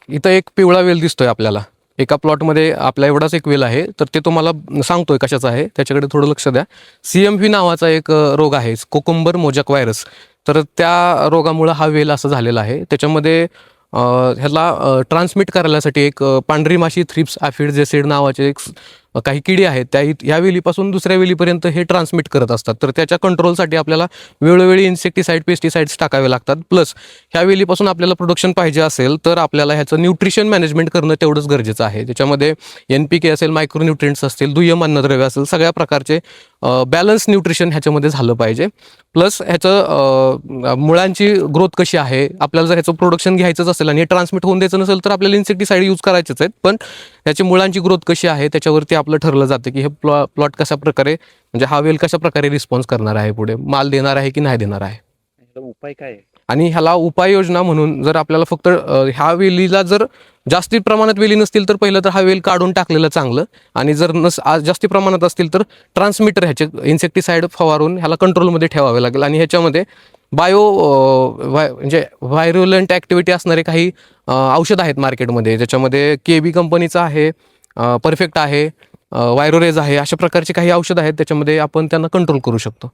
इथं एक पिवळा वेल दिसतोय आपल्याला. एका प्लॉटमध्ये आपला एवढाच एक वेल आहे, तर ते तुम्हाला सांगतोय कशाचा आहे, त्याच्याकडे थोडं लक्ष द्या. CMV नावाचा एक रोग आहे, कोकुंबर मोजॅक व्हायरस. तर त्या रोगामुळं हा वेल असं झालेला आहे. त्याच्यामध्ये ह्याला ट्रान्समिट करायसाठी एक पांढरी माशी थ्रिप्स ॲफिड जेसिड नावाचे एक काही किडी आहेत, त्या ह्या वेलीपासून दुसऱ्या वेलीपर्यंत हे ट्रान्समिट करत असतात. तर त्याच्या कंट्रोलसाठी आपल्याला वेळोवेळी इन्सेक्टिसाईड पेस्टिसाइड्स टाकावे लागतात. प्लस ह्या वेलीपासून आपल्याला प्रोडक्शन पाहिजे असेल तर आपल्याला ह्याचं न्यूट्रिशन मॅनेजमेंट करणं तेवढंच गरजेचं आहे. त्याच्यामध्ये NPK असेल, मायक्रोन्यूट्रिएंट्स असतील, दुय्यम अन्नद्रव्य असेल, सगळ्या प्रकारचे बॅलन्स न्यूट्रिशन ह्याच्यामध्ये झालं पाहिजे. प्लस ह्याचं मुळांची ग्रोथ कशी आहे, आपल्याला जर ह्याचं प्रोडक्शन घ्यायचंच असेल आणि हे ट्रान्समिट होऊन द्यायचं नसेल तर आपल्याला इन्सेक्टिसाईड यूज करायचेच आहेत. पण ह्याची मुळांची ग्रोथ कशी आहे त्याच्यावरती आपलं ठरलं जातं की हे प्लॉट कशा प्रकारे, म्हणजे हा वेल कशा प्रकारे रिस्पॉन्स करणार आहे, पुढे माल देणार आहे की नाही देणार आहे. उपाय काय आहे? आणि ह्याला उपाययोजना म्हणून जर आपल्याला फक्त ह्या वेलीला जर जास्ती प्रमाणात वेली नसतील तर पहिलं तर हा वेल काढून टाकलेलं चांगलं. आणि जर जास्ती प्रमाणात असतील तर ट्रान्समिटर ह्याचे इन्सेक्टिसाईड फवारून ह्याला कंट्रोलमध्ये ठेवावे लागेल. आणि ह्याच्यामध्ये म्हणजे व्हायरुलंट ॲक्टिव्हिटी असणारे काही औषध आहेत मार्केटमध्ये. त्याच्यामध्ये KB कंपनीचं आहे, परफेक्ट आहे, वायरोरेज आहे, अशा प्रकारचे काही औषध आहेत. त्याच्यामध्ये आपण त्यांना कंट्रोल करू शकतो.